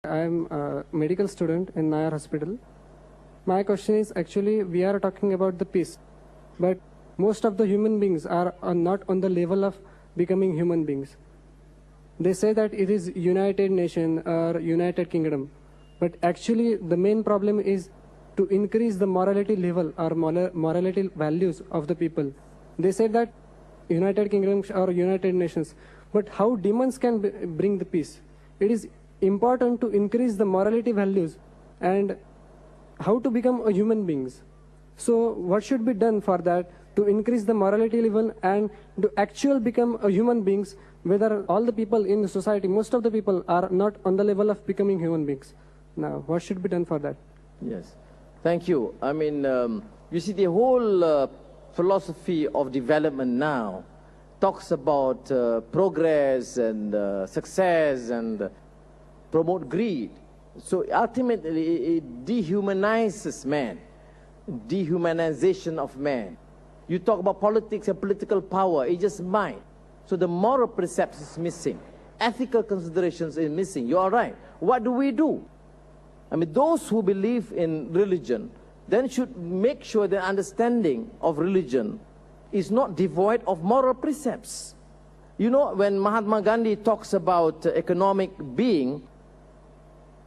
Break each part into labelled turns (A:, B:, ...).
A: I'm a medical student in Nayar Hospital. My question is actually we are talking about the peace, but most of the human beings are not on the level of becoming human beings. They say that it is United Nation or United Kingdom, but actually the main problem is to increase the morality level or morality values of the people. They said that United Kingdom or United Nations, but how demons can bring the peace? It is important to increase the morality values and how to become a human beings. So what should be done for that to increase the morality level and to actually become a human beings, whether all the people in the society, most of the people are not on the level of becoming human beings. Now, what should be done for that?
B: Yes, thank you. I mean, you see, the whole philosophy of development now talks about progress and success and promote greed. So ultimately, it dehumanizes man, dehumanization of man. You talk about politics and political power, it's just mind. So the moral precepts is missing. Ethical considerations is missing. You are right. What do? I mean, those who believe in religion then should make sure their understanding of religion is not devoid of moral precepts. You know, when Mahatma Gandhi talks about economic being,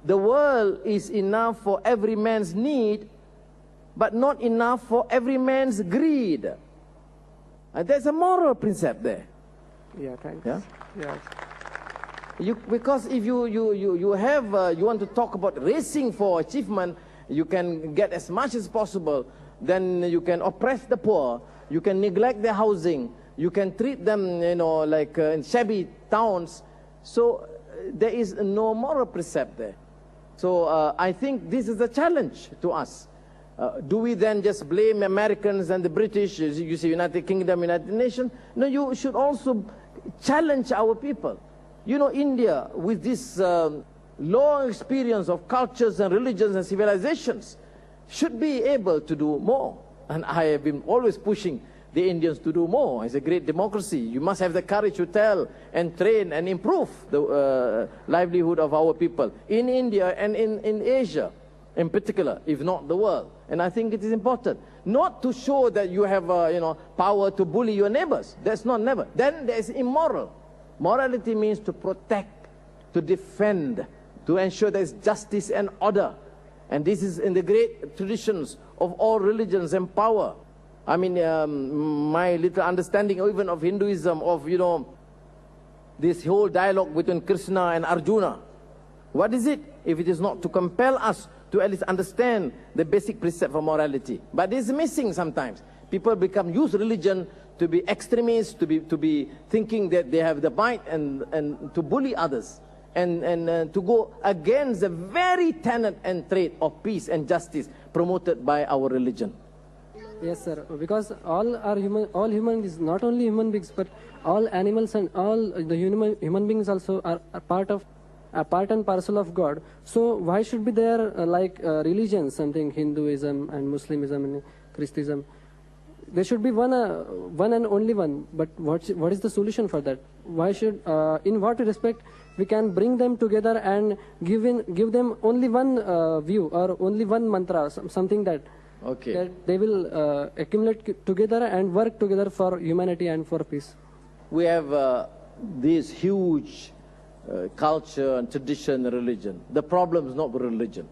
B: the world is enough for every man's need, but not enough for every man's greed. And there's a moral precept there.
A: Yeah, thanks.
B: Yeah?
A: Yeah.
B: Because if you want to talk about racing for achievement, you can get as much as possible, then you can oppress the poor, you can neglect their housing, you can treat them, you know, like in shabby towns. So there is no moral precept there. So I think this is a challenge to us. Do we then just blame Americans and the British, you say United Kingdom, United Nations? No, you should also challenge our people. You know, India, with this long experience of cultures and religions and civilizations, should be able to do more. And I have been always pushing the Indians to do more. It's a great democracy. You must have the courage to tell and train and improve the livelihood of our people in India and in Asia in particular, if not the world. And I think it is important not to show that you have power to bully your neighbors. That's not never. Then there's immoral. Morality means to protect, to defend, to ensure there's justice and order. And this is in the great traditions of all religions and power. I mean, my little understanding even of Hinduism, of, you know, this whole dialogue between Krishna and Arjuna. What is it? If it is not to compel us to at least understand the basic precept of morality. But it's missing sometimes. People use religion to be extremists, to be thinking that they have the might and to bully others. And to go against the very tenet and trait of peace and justice promoted by our religion.
A: Yes, sir. Because all are human. All human beings, not only human beings, but all animals and all the human beings also are part and parcel of God. So why should be there religions, something Hinduism and Muslimism and Christianism? There should be one and only one. But what is the solution for that? Why should in what respect we can bring them together and give them only one view or only one mantra, something that.
B: Okay.
A: That they will accumulate together and work together for humanity and for peace.
B: We have this huge culture and tradition and religion. The problem is not religion.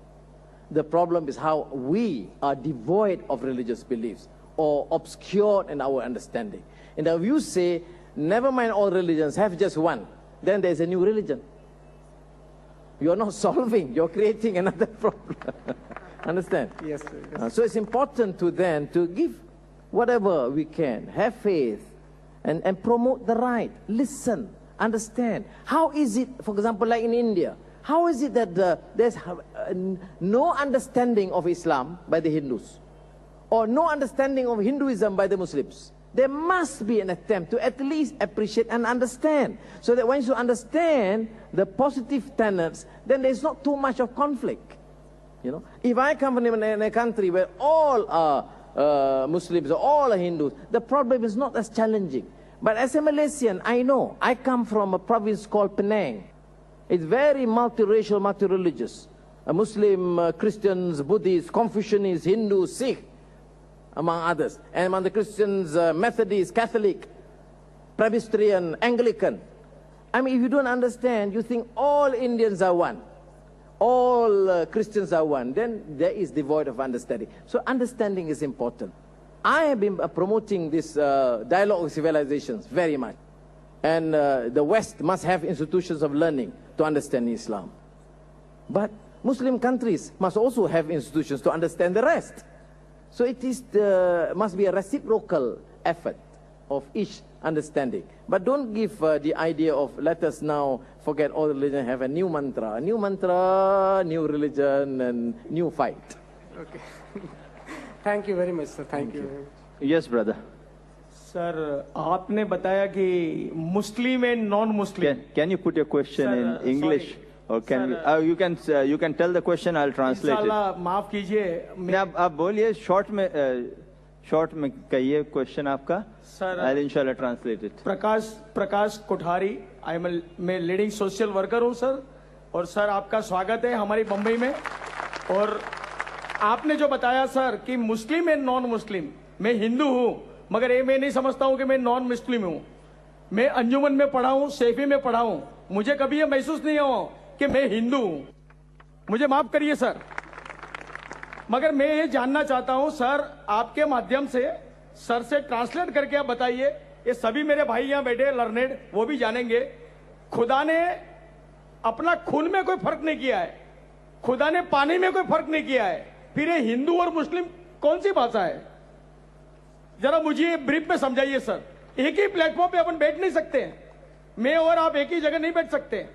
B: The problem is how we are devoid of religious beliefs or obscured in our understanding. And if you say, never mind all religions, have just one, then there's a new religion. You're not solving, you're creating another problem. Understand?
A: Yes, sir. Yes.
B: So it's important to give whatever we can, have faith, and promote the right. Listen, understand. How is it, for example, like in India, how is it that there's no understanding of Islam by the Hindus, or no understanding of Hinduism by the Muslims? There must be an attempt to at least appreciate and understand, so that once you understand the positive tenets, then there's not too much of conflict. You know, if I come from a country where all are Muslims or all are Hindus, the problem is not as challenging. But as a Malaysian, I know, I come from a province called Penang. It's very multiracial, multireligious. Muslim, Christians, Buddhists, Confucianists, Hindus, Sikh, among others. And among the Christians, Methodist, Catholic, Presbyterian, Anglican. I mean, if you don't understand, you think all Indians are one, all Christians are one, then there is devoid of understanding. So understanding is important. I have been promoting this dialogue of civilizations very much. And the West must have institutions of learning to understand Islam. But Muslim countries must also have institutions to understand the rest. So it is must be a reciprocal effort of each understanding. But don't give the idea of let us now forget all religion, have a new mantra, new religion, and new fight.
A: Okay. Thank you very much, sir. Thank you very much.
C: Yes, brother.
D: Sir आपने बताया कि Muslim and non Muslim
C: Can you put your question in English? Or can you can tell the question, I'll translate it.
D: इंशाल्लाह माफ कीजिए
C: नहीं, आप बोलिए short में कहिए क्वेश्चन आपका
D: sir
C: I'll inshallah translate it.
D: प्रकाश कोठारी मैं लीडिंग सोशल वर्कर हूं सर और सर आपका स्वागत है हमारी बम्बई में और आपने जो बताया सर कि मुस्लिम एंड नॉन मुस्लिम मैं हिंदू हूं मगर ये मैं नहीं समझता हूं कि मैं नॉन मुस्लिम हूं मैं अंजुमन में पढ़ा हूं सैफी में पढ़ा हूं मुझे कभी ये महसूस नहीं हो कि मैं हिंदू हूं मुझे माफ करिए सर मगर मैं ये जानना चाहता हूं सर आपके माध्यम से सर से ट्रांसलेट करके आप बताइए ये सभी मेरे भाई यहां बैठे लर्नेड वो भी जानेंगे खुदा ने अपना खून में कोई फर्क नहीं किया है खुदा ने पानी में कोई फर्क नहीं किया है फिर ये हिंदू और मुस्लिम कौन सी भाषा है जरा मुझे ब्रीफ में समझाइए सर एक ही प्लेटफॉर्म पे अपन बैठ नहीं सकते मैं और आप एक ही जगह नहीं बैठ सकते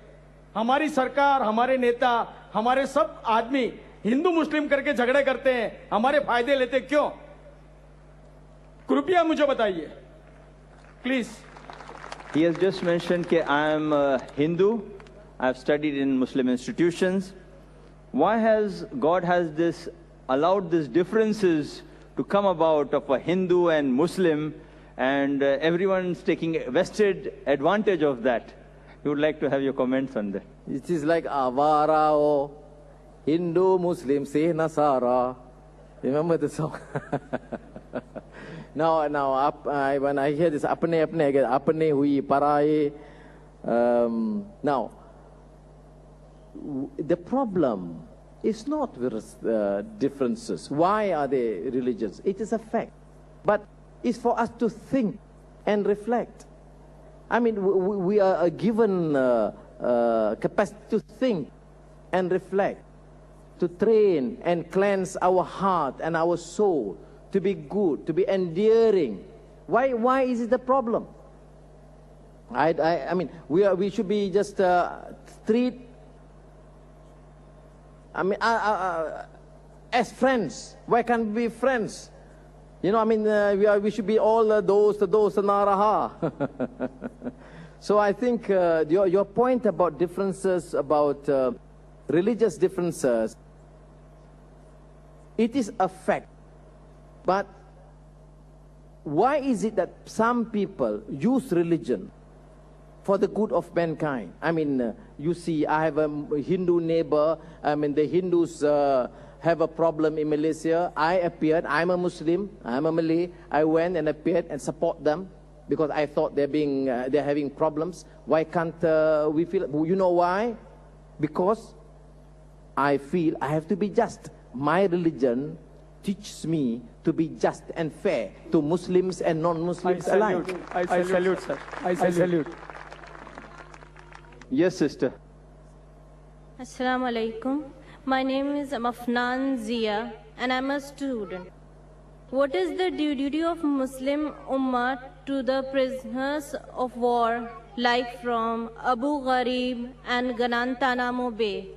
D: हमारी सरकार हमारे नेता हमारे सब आदमी हिंदू मुस्लिम करके झगड़े करते हैं हमारे फायदे लेते क्यों कृपया मुझे बताइए please
C: He has just mentioned that I am a Hindu. I have studied in Muslim institutions. Why has God allowed these differences to come about of a Hindu and Muslim, and everyone's taking vested advantage of that? We would like to have your comments on that.
B: It is like Avara or Hindu, Muslim, say Nasara. Remember the song? Now, when I hear this, apne hui paraye. Now, the problem is not with differences. Why are they religions? It is a fact. But it's for us to think and reflect. I mean, we are given capacity to think and reflect, to train and cleanse our heart and our soul, to be good, to be endearing. Why is it the problem? I mean, we should be just treat. I mean, as friends. Why can't we be friends? You know, I mean, we should be all those naraha. So I think your point about differences, about religious differences, it is a fact. But why is it that some people use religion for the good of mankind? I mean, you see, I have a Hindu neighbor. I mean, the Hindus have a problem in Malaysia. I appeared. I'm a Muslim. I'm a Malay. I went and appeared and support them because I thought they're having problems. Why can't we feel? You know why? Because I feel I have to be just. My religion teaches me to be just and fair to Muslims and non-Muslims alike.
D: I salute, sir. I salute.
C: Yes, sister.
E: Assalamu alaikum. My name is Mafnan Zia and I'm a student. What is the duty of Muslim Ummah to the prisoners of war like from Abu Ghraib and Guantanamo Bay?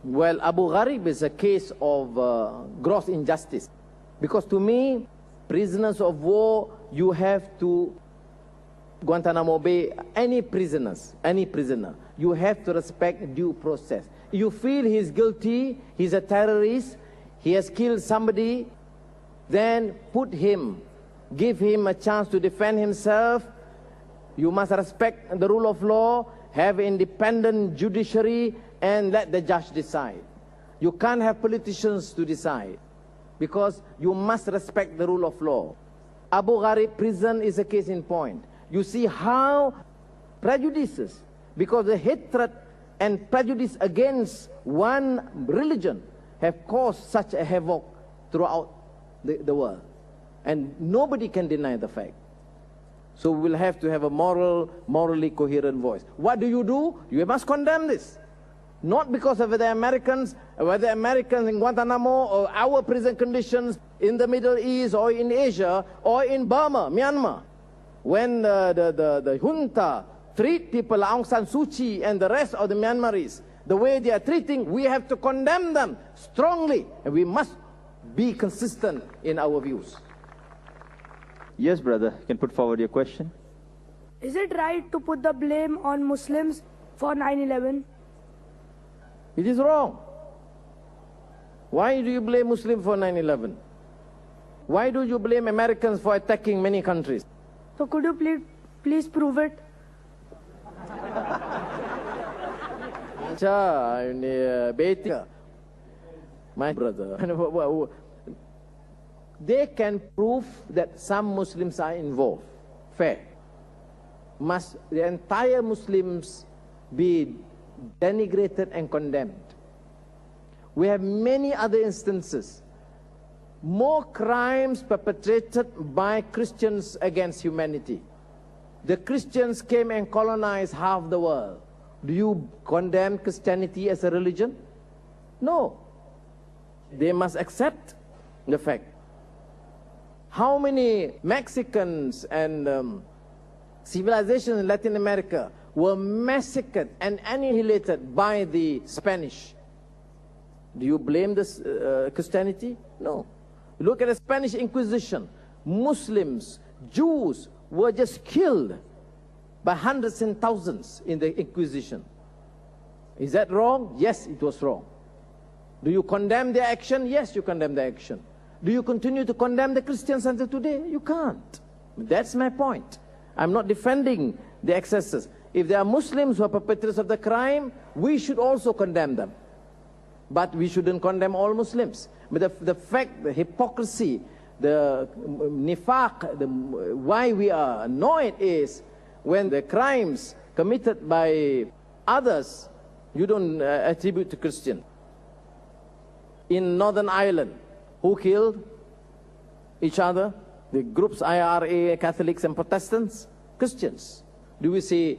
B: Well, Abu Ghraib is a case of gross injustice. Because to me, prisoners of war, you have to, Guantanamo Bay, any prisoner, you have to respect due process. You feel he's guilty, he's a terrorist, he has killed somebody, then put him, give him a chance to defend himself, You must respect the rule of law, have independent judiciary, and let the judge decide. You can't have politicians to decide, because you must respect the rule of law. Abu Ghraib prison is a case in point. You see how prejudices, because the hatred and prejudice against one religion have caused such a havoc throughout the world. And nobody can deny the fact. So we will have to have a morally coherent voice. What do? You must condemn this. Not because of the Americans, whether Americans in Guantanamo or our prison conditions in the Middle East or in Asia or in Burma, Myanmar. When the junta treat people, Aung San Suu Kyi and the rest of the Myanmaris, the way they are treating, we have to condemn them strongly. And we must be consistent in our views.
C: Yes, brother, you can put forward your question.
F: Is it right to put the blame on Muslims for 9/11?
B: It is wrong. Why do you blame Muslims for 9/11? Why do you blame Americans for attacking many countries?
F: So could you please prove it?
B: My brother, they can prove that some Muslims are involved. Fair. Must the entire Muslims be denigrated and condemned? We have many other instances. More crimes perpetrated by Christians against humanity. The Christians came and colonized half the world. Do you condemn Christianity as a religion? No. They must accept the fact. How many Mexicans and civilizations in Latin America were massacred and annihilated by the Spanish? Do you blame this Christianity? No. Look at the Spanish Inquisition. Muslims, Jews were just killed by hundreds and thousands in the Inquisition. Is that wrong? Yes, it was wrong. Do you condemn their action? Yes, you condemn their action. Do you continue to condemn the Christians until today? You can't. That's my point. I'm not defending the excesses. If there are Muslims who are perpetrators of the crime, we should also condemn them. But we shouldn't condemn all Muslims. But the fact, the hypocrisy, the nifaq, why we are annoyed is when the crimes committed by others, you don't attribute to Christian. In Northern Ireland, who killed each other? The groups IRA, Catholics and Protestants? Christians. Do we say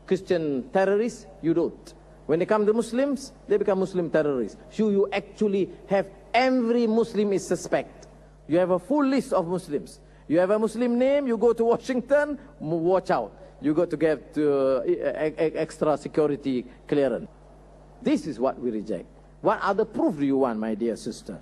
B: Christian terrorists? You don't. When they come to Muslims, they become Muslim terrorists. So you actually have every Muslim is suspect. You have a full list of Muslims. You have a Muslim name, you go to Washington, watch out. You got to get extra security clearance. This is what we reject. What other proof do you want, my dear sister?